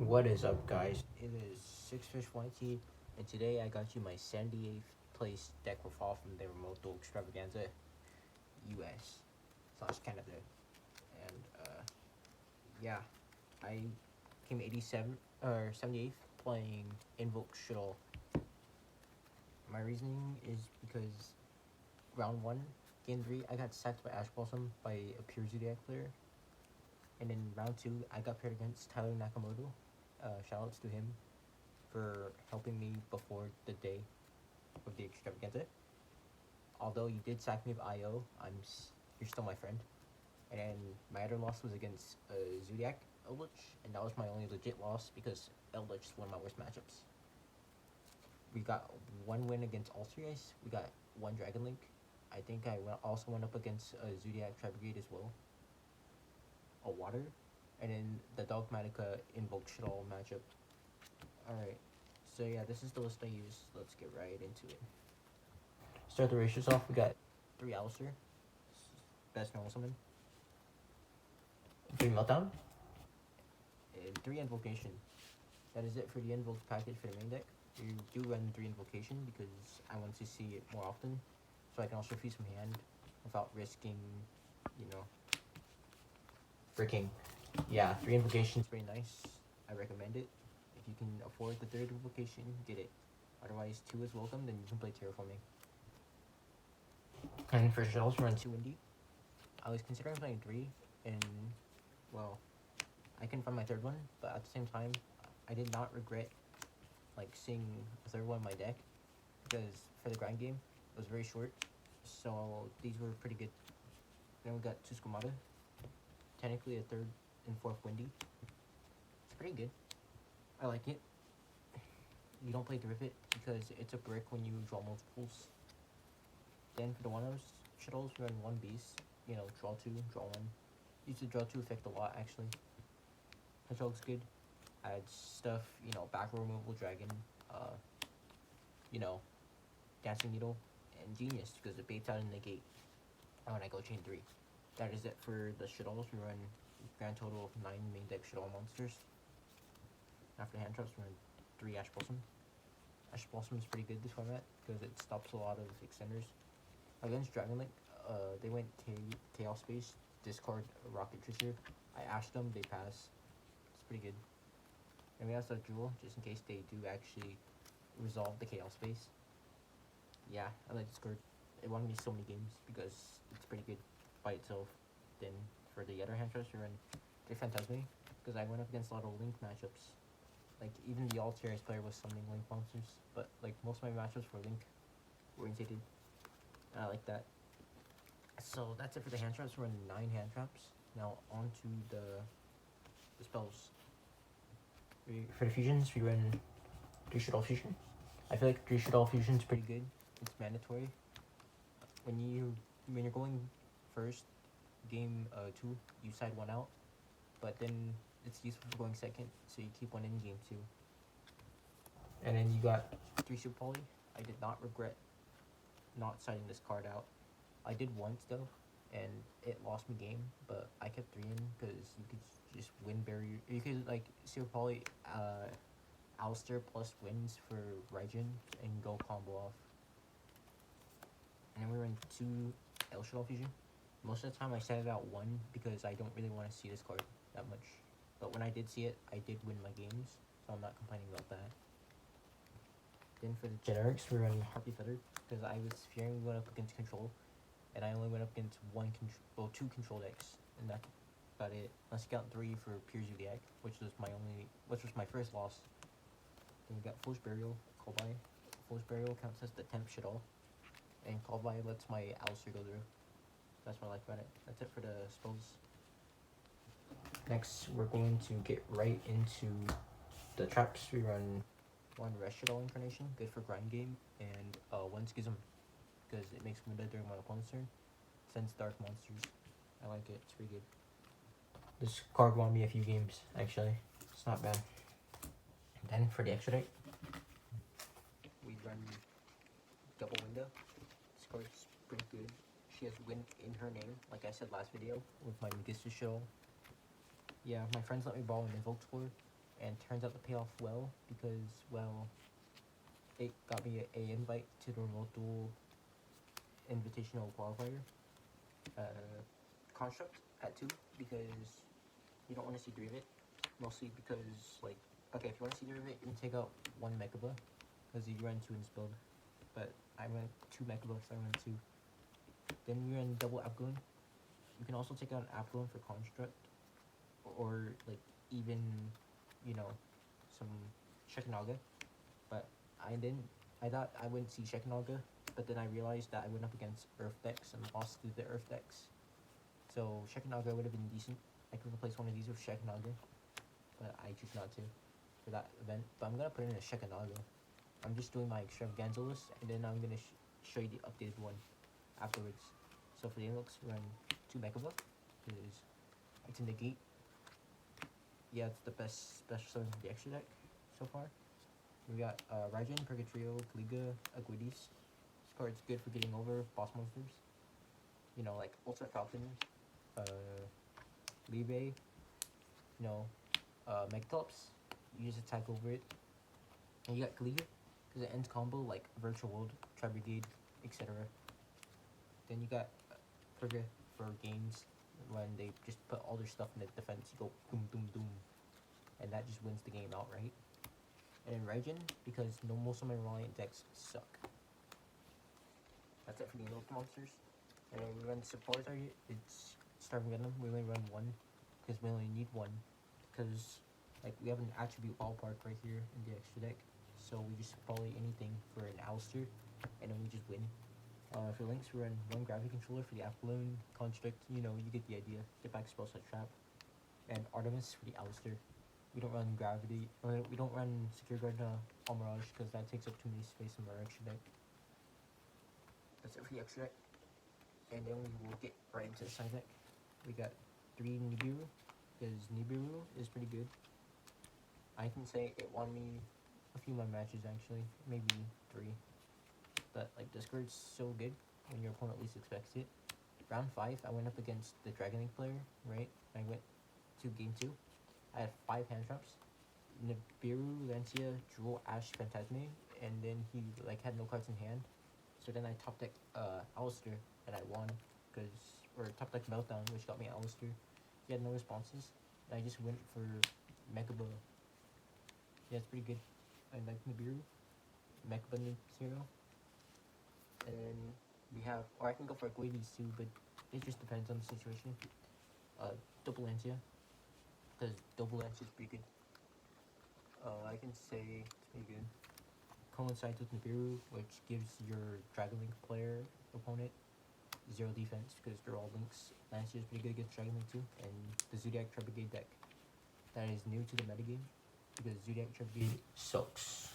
What is up, guys? It is SixFish1T, and today I got you my 78th place deck with all from the remote duel extravaganza US/Canada. And yeah, I came 87 or 78th playing invoked shadddoll. My reasoning is because round 1, game 3, I got sacked by Ash Blossom by a pure zoodiac player. And in round 2, I got paired against Tyler Nakamoto. Shoutouts to him for helping me before the day of the extravaganza. Although you did sack me with IO, you're still my friend. And my other loss was against Zoodiac Eldritch, and that was my only legit loss because Eldritch is one of my worst matchups. We got one win against Altergeist. We got one Dragon Link. I think I also went up against Zoodiac Tri-Brigade as well. A water. And then the Dogmatica invoked shadddoll matchup. Alright, so yeah, this is the list I use. Let's get right into it. Start the ratios off. We got 3 Alistair, best normal summon, 3 Meltdown, and 3 Invocation. That is it for the invoked package for the main deck. You do run 3 Invocation because I want to see it more often, so I can also free some hand without risking, freaking. Yeah, 3 Invocations, very nice. I recommend it. If you can afford the 3rd Invocation, get it. Otherwise, 2 is welcome, then you can play Terraforming. And for shells, run 2 Windy. I was considering playing 3, and, well, I couldn't find my 3rd one, but at the same time, I did not regret, seeing a 3rd one in my deck, because for the grind game, it was very short, so these were pretty good. Then we got 2 Squamata, technically a 3rd and 4th Windy. It's pretty good. I like it. You don't play Derivative because it's a brick when you draw multiples. Then for the 1-0s, shaddolls, run 1 Beast. Draw 2, draw 1. Use the draw 2 effect a lot, actually. Hedgehog's good. Adds stuff, back row removal dragon, dancing needle, and genius because it baits out in the gate when I go chain 3. That is it for the shaddolls. We run grand total of 9 main deck shadddoll monsters. After hand traps, we run 3 Ash Blossom. Ash Blossom is pretty good this format because it stops a lot of extenders. Against Dragon Link, they went Chaos Space, discard Rocket Tracer. I ashed them, they pass. It's pretty good. And we also have Duel, just in case they do actually resolve the Chaos Space. Yeah, I like this card. It won me so many games because it's pretty good by itself. Then for the other hand traps, we run 3 Phantasme because I went up against a lot of Link matchups. Even the Altergeist player was summoning Link monsters, but most of my matchups for Link orientated. And I like that. So that's it for the hand traps. We're running 9 hand traps. Now on to the spells. For the fusions, we run 3 shadddoll fusion. I feel like 3 shadddoll fusion is pretty good. It's mandatory. When you're going first, game 2, you side 1 out, but then it's useful for going second, so you keep 1 in game 2. And then you got 3 Super Poly. I did not regret not siding this card out. I did once though, and it lost me game, but I kept 3 in because you could just win barrier. You could Super Poly Alistair plus wins for Raijin and go combo off. And then we run 2 El Shadddoll Fusion. Most of the time I set it out 1 because I don't really want to see this card that much. But when I did see it, I did win my games, so I'm not complaining about that. Then for the generics, we run Harpy Feather because I was fearing we went up against control, and I only went up against 2 control decks, and that's about it. Unless you count 3 for pure Zoodiac, which was my first loss. Then we got Foolish Burial, Callby. Foolish Burial counts as the 10th shadddoll, and Callby lets my Alistair go through. That's what I like about it. That's it for the spells. Next, we're going to get right into the traps. We run 1 Rest Shadddoll Incarnation, good for grind game, and 1 Schism, because it makes Muda during my opponent's turn. Sends dark monsters. I like it, it's pretty good. This card won me a few games, actually. It's not bad. And then for the extra deck, we run Double Window. This card's pretty good. She has Win in her name, like I said last video, with my Magister Shadddoll. Yeah, my friends let me borrow an Invoked for her, and turns out to pay off well because, well, it got me a invite to the remote duel invitational qualifier. Construct at 2 because you don't want to see 3 of it. Mostly because, like, okay, if you want to see 3 of it, you can take out 1 Mechaba because you run 2 in this build. But I run 2 Mechaba, so I run 2. Then we run double Apgoon. You can also take out an Apgoon for Construct, or like even, you know, some Shekinaga. But I thought I wouldn't see Shekinaga, but then I realized that I went up against Earth decks and lost to the Earth decks. So Shekinaga would have been decent. I could replace one of these with Shekinaga, but I choose not to for that event. But I'm gonna put in a Shekinaga. I'm just doing my extravaganza list, and then I'm gonna show you the updated one afterwards. So for the invokes, run 2 Mechaba, because it's in the gate. Yeah, it's the best special summon for the extra deck so far. We got Raijin, Purgatrio, Kaliga, Aguides. This card's good for getting over boss monsters. You know, like Ultimate Falcon, Libe, you know, Megatops. You just attack over it. And you got Kaliga, because it ends combo like Virtual World, Tri-Brigade, etc. Then you got Purga for gains when they just put all their stuff in the defense. You go boom, boom, boom, and that just wins the game outright. And then Raijin, because most of my Reliant decks suck. That's it for the invoked monsters. And then we run support target. It's Starving Venom. We only run 1 because we only need 1, because like we have an attribute ballpark right here in the extra deck. So we just volley anything for an Alistair, and then we just win. For links, we run 1 gravity controller for the Balloon construct. You know, you get the idea. Get back spell set trap, and Artemis for the Alistair. We don't run gravity. We don't run secure guard on Mirage because that takes up too many space in our extra deck. That's it for the extra deck, and then we will get right into the side deck. We got 3 Nibiru because Nibiru is pretty good. I can say it won me a few of my matches actually, maybe 3. But like this card's so good when your opponent least expects it. Round 5, I went up against the Dragon Link player, right? I went to game 2. I had 5 hand traps. Nibiru, Lancia, Jewel, Ash, Phantasme, and then he like had no cards in hand. So then I top decked Alistair and I won, or top decked Meltdown, which got me Alistair. He had no responses. And I just went for Mechaba. Yeah, it's pretty good. I like Nibiru. Mechaba Zero. And then we have, or I can go for Aguides too, but it just depends on the situation. Double Lancia, because double Lancia is pretty good. I can say it's pretty good. Coincides with Nibiru, which gives your Dragon Link player opponent 0 defense because they're all links. Lancia is pretty good against Dragon Link too, and the Zoodiac Tri-Brigade deck that is new to the metagame because Zoodiac Tri-Brigade sucks.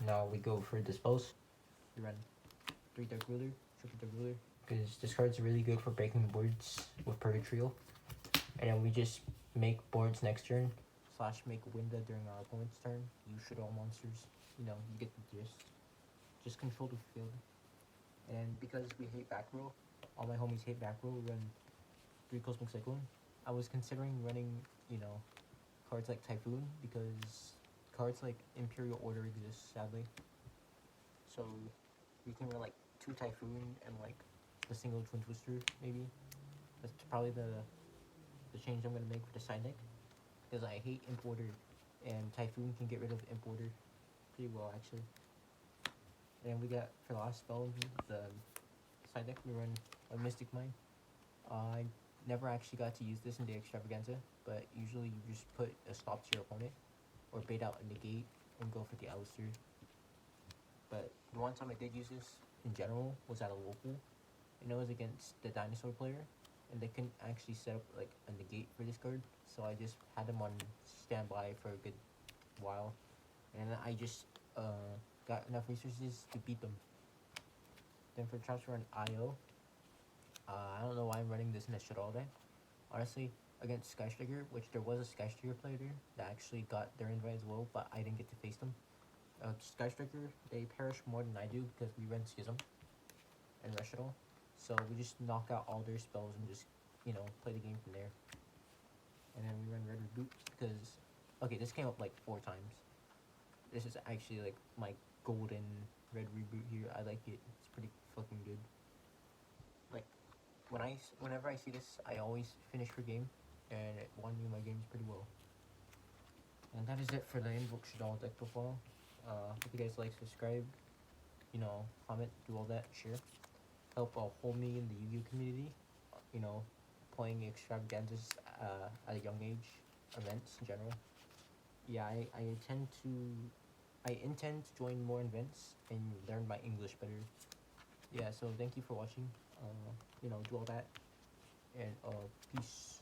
Now we go for Dispose. We run 3 Dark Ruler, triple Dark Ruler, because this card's really good for breaking boards with Purgatrio. And then we just make boards next turn, / make Winda during our opponent's turn. You shoot all monsters. You know, you get the gist. Just control the field. And because we hate back row, all my homies hate back row, we run 3 Cosmic Cyclone. I was considering running, you know, cards like Typhoon, because cards like Imperial Order exist, sadly. So we can run like 2 Typhoon and like the single Twin Twister, maybe. That's probably the change I'm gonna make for the side deck, because I hate Imp Order, and Typhoon can get rid of Imp Order pretty well actually. And we got for the last spell, the side deck, we run a Mystic Mine. I never actually got to use this in the extravaganza, but usually you just put a stop to your opponent, or bait out a negate and go for the Alistair. But the one time I did use this in general was at a local, and it was against the dinosaur player, and they couldn't actually set up like a negate for this card, so I just had them on standby for a good while, and then I just got enough resources to beat them. Then for traps, run IO. I don't know why I'm running this in a shadddoll deck. Honestly, against Sky Striker, which there was a Sky Striker player there that actually got their invite as well, but I didn't get to face them. Sky Striker, they perish more than I do because we run Schism and rush it all. So we just knock out all their spells and just, you know, play the game from there. And then we run Red Reboot because Okay, this came up like 4 times. This is actually like my golden red reboot here. I like it. It's pretty fucking good. Like whenever I see this, I always finish for game, and it won me my games pretty well. And that is it for the invoked shadddoll deck profile. Hope you guys like, subscribe, comment, do all that, share. Help hold me in the Yu-Gi-Oh community. You know, playing extravaganzas at a young age, events in general. Yeah, I intend to join more events and learn my English better. Yeah, so thank you for watching. Do all that, and peace.